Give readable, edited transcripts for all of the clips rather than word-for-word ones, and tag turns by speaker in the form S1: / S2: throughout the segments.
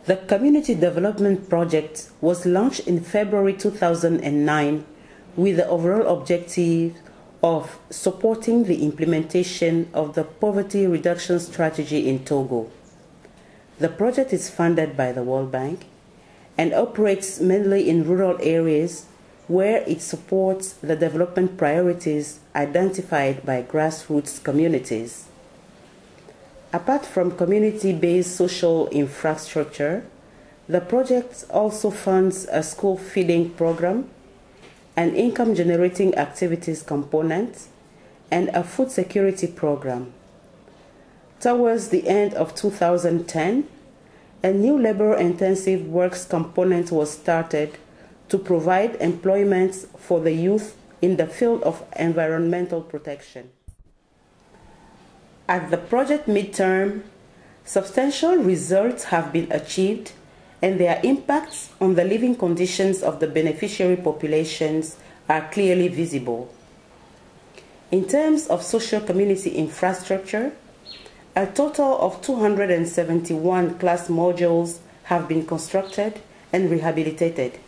S1: The Community Development Project was launched in February 2009 with the overall objective of supporting the implementation of the poverty reduction strategy in Togo. The project is funded by the World Bank and operates mainly in rural areas where it supports the development priorities identified by grassroots communities. Apart from community-based social infrastructure, the project also funds a school feeding program, an income-generating activities component, and a food security program. Towards the end of 2010, a new labor-intensive works component was started to provide employment for the youth in the field of environmental protection. At the project midterm, substantial results have been achieved and their impacts on the living conditions of the beneficiary populations are clearly visible. In terms of social community infrastructure, a total of 271 class modules have been constructed and rehabilitated.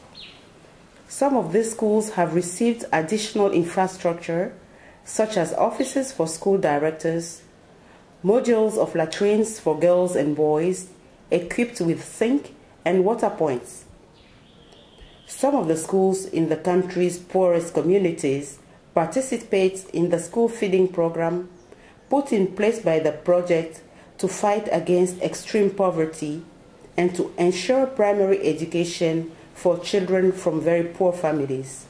S1: Some of these schools have received additional infrastructure, such as offices for school directors, modules of latrines for girls and boys, equipped with sink and water points. Some of the schools in the country's poorest communities participate in the school feeding program put in place by the project to fight against extreme poverty and to ensure primary education for children from very poor families.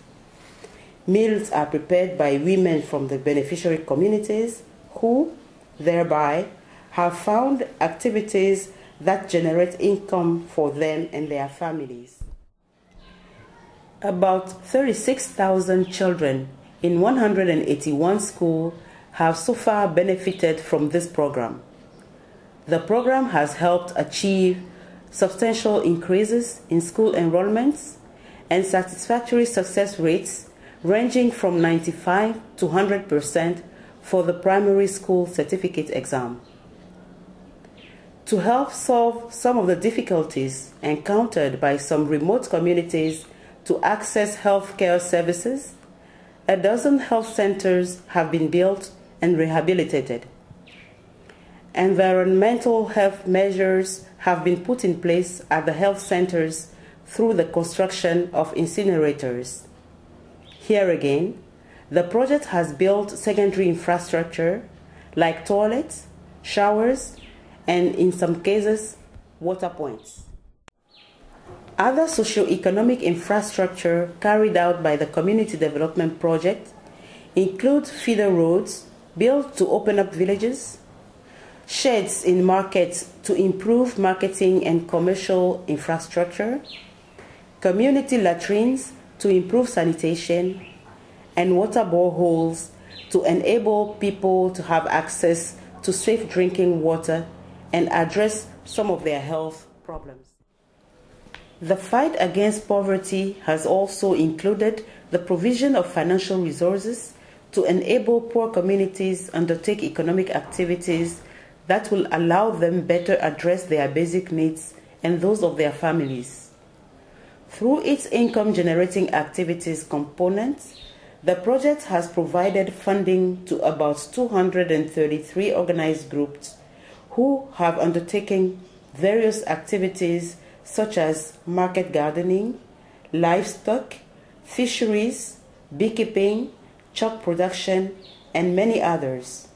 S1: Meals are prepared by women from the beneficiary communities who, thereby, have found activities that generate income for them and their families. About 36,000 children in 181 schools have so far benefited from this program. The program has helped achieve substantial increases in school enrollments and satisfactory success rates ranging from 95 to 100% for the primary school certificate exam. To help solve some of the difficulties encountered by some remote communities to access healthcare services, a dozen health centers have been built and rehabilitated. Environmental health measures have been put in place at the health centers through the construction of incinerators. Here again, the project has built secondary infrastructure like toilets, showers, and in some cases, water points. Other socio-economic infrastructure carried out by the Community Development Project include feeder roads built to open up villages, sheds in markets to improve marketing and commercial infrastructure, community latrines to improve sanitation, and water boreholes to enable people to have access to safe drinking water and address some of their health problems. The fight against poverty has also included the provision of financial resources to enable poor communities undertake economic activities that will allow them better address their basic needs and those of their families. Through its income-generating activities components, the project has provided funding to about 233 organized groups who have undertaken various activities such as market gardening, livestock, fisheries, beekeeping, chalk production, and many others.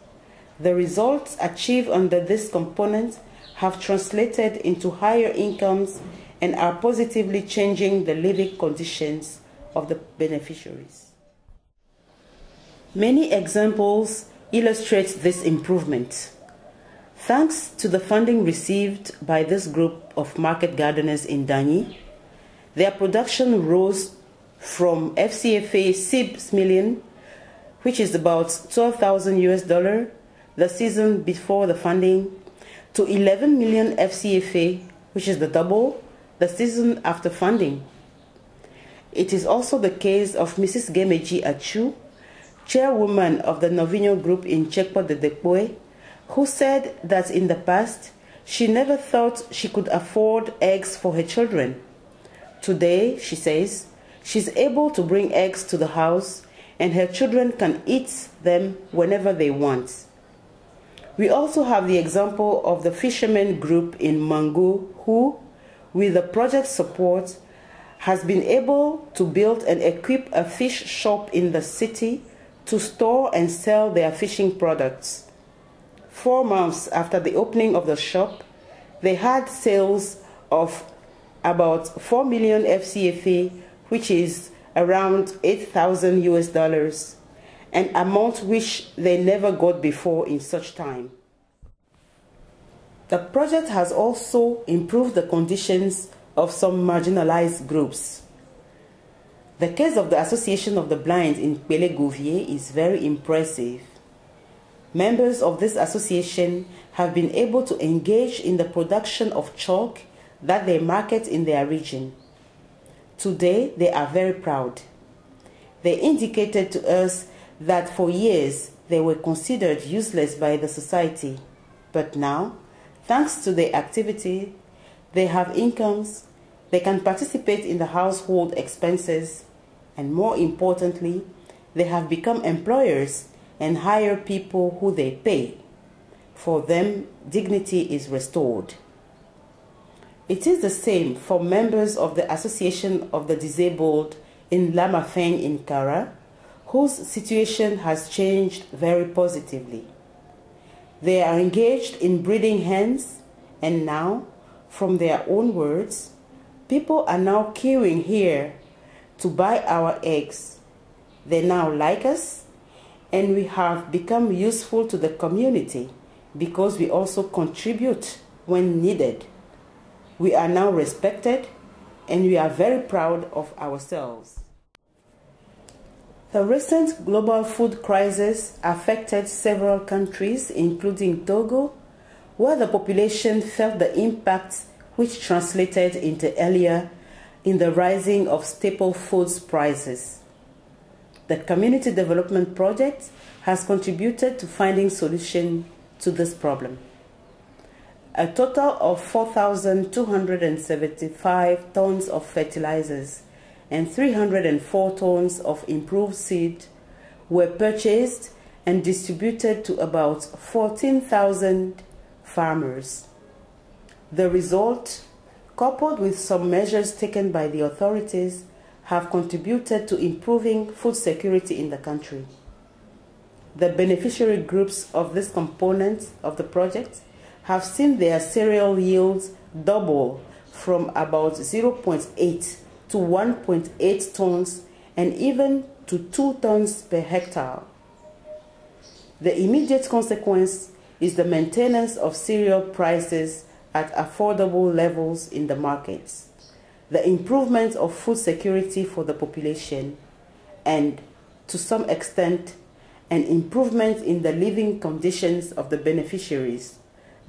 S1: The results achieved under this component have translated into higher incomes and are positively changing the living conditions of the beneficiaries. Many examples illustrate this improvement. Thanks to the funding received by this group of market gardeners in Danyi, their production rose from FCFA 6 million, which is about $12,000 the season before the funding, to 11 million FCFA, which is the double, the season after funding. It is also the case of Mrs. Gemeji Achu, chairwoman of the Novinho group in Chekpo de Dekpoe, who said that in the past She never thought she could afford eggs for her children. Today, she says, she's able to bring eggs to the house and her children can eat them whenever they want. We also have the example of the fishermen group in Mango who, with the project's support, has been able to build and equip a fish shop in the city to store and sell their fishing products. 4 months after the opening of the shop, they had sales of about 4 million FCFA, which is around 8,000 US dollars, an amount which they never got before in such time. The project has also improved the conditions of some marginalized groups. The case of the Association of the Blind in Pele-Gouvier is very impressive. Members of this association have been able to engage in the production of chalk that they market in their region. Today, they are very proud. They indicated to us that for years they were considered useless by the society, but now, thanks to their activity, they have incomes, they can participate in the household expenses, and more importantly, they have become employers and hire people who they pay. For them, dignity is restored. It is the same for members of the Association of the Disabled in Lamafeng in Kara, whose situation has changed very positively. They are engaged in breeding hens, and now, from their own words, people are now queuing here to buy our eggs. They now like us, and we have become useful to the community because we also contribute when needed. We are now respected, and we are very proud of ourselves. The recent global food crisis affected several countries, including Togo, where the population felt the impact, which translated into earlier in the rising of staple foods prices. The Community Development Project has contributed to finding solutions to this problem. A total of 4,275 tons of fertilizers and 304 tons of improved seed were purchased and distributed to about 14,000 farmers. The result, coupled with some measures taken by the authorities, have contributed to improving food security in the country. The beneficiary groups of this component of the project have seen their cereal yields double from about 0.8 to 1.8 tons and even to 2 tons per hectare. The immediate consequence is the maintenance of cereal prices at affordable levels in the markets, the improvement of food security for the population, and, to some extent, an improvement in the living conditions of the beneficiaries,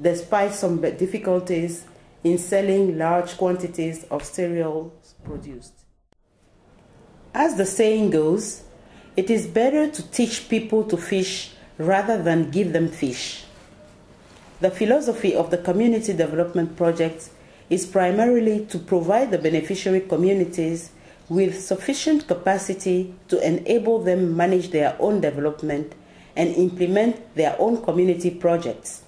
S1: despite some difficulties in selling large quantities of cereals produced. As the saying goes, it is better to teach people to fish rather than give them fish. The philosophy of the Community Development Project is primarily to provide the beneficiary communities with sufficient capacity to enable them manage their own development and implement their own community projects.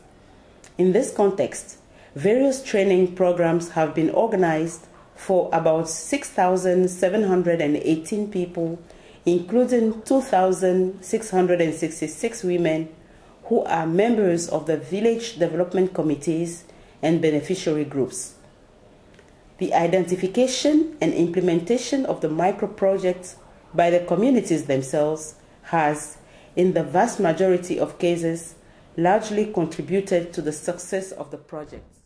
S1: In this context, various training programs have been organized for about 6,718 people, including 2,666 women who are members of the village development committees and beneficiary groups. The identification and implementation of the micro-projects by the communities themselves has, in the vast majority of cases, largely contributed to the success of the projects.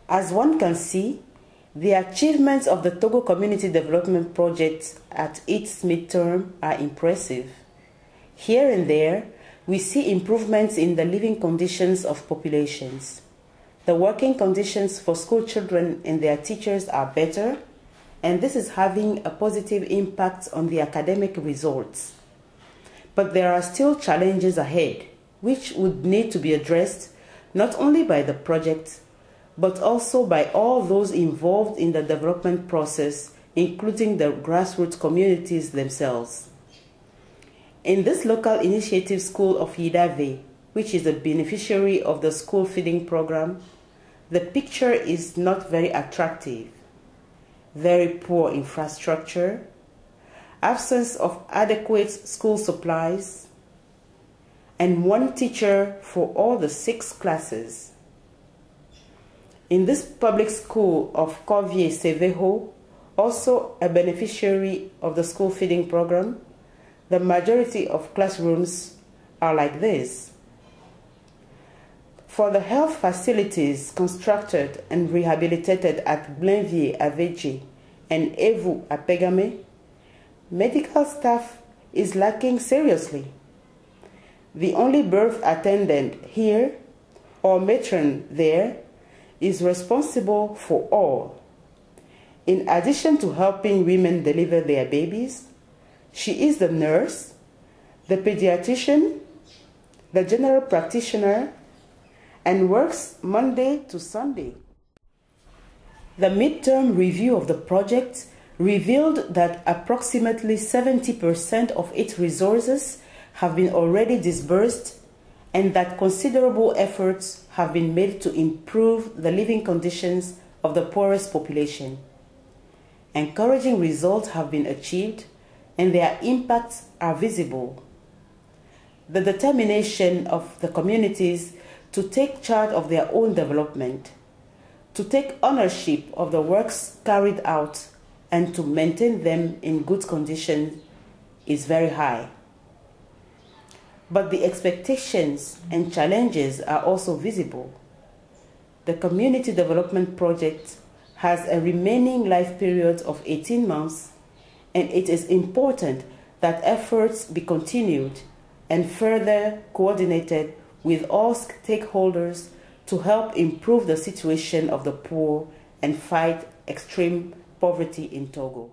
S1: As one can see, the achievements of the Togo Community Development Project at its midterm are impressive. Here and there, we see improvements in the living conditions of populations. The working conditions for school children and their teachers are better, and this is having a positive impact on the academic results. But there are still challenges ahead, which would need to be addressed not only by the project, but also by all those involved in the development process, including the grassroots communities themselves. In this local initiative school of Yidave, which is a beneficiary of the school feeding program, the picture is not very attractive. Very poor infrastructure, absence of adequate school supplies, and one teacher for all the 6 classes. In this public school of Kovie-Seveho, also a beneficiary of the school feeding program, the majority of classrooms are like this. For the health facilities constructed and rehabilitated at Blainvier-Aveje and Evu-Apegame, medical staff is lacking seriously. The only birth attendant here, or matron there, is responsible for all. In addition to helping women deliver their babies, she is the nurse, the pediatrician, the general practitioner, and works Monday to Sunday. The midterm review of the project revealed that approximately 70% of its resources have been already disbursed and that considerable efforts have been made to improve the living conditions of the poorest population. Encouraging results have been achieved and their impacts are visible. The determination of the communities to take charge of their own development, to take ownership of the works carried out, and to maintain them in good condition is very high. But the expectations and challenges are also visible. The Community Development Project has a remaining life period of 18 months, and it is important that efforts be continued and further coordinated with all stakeholders to help improve the situation of the poor and fight extreme poverty in Togo.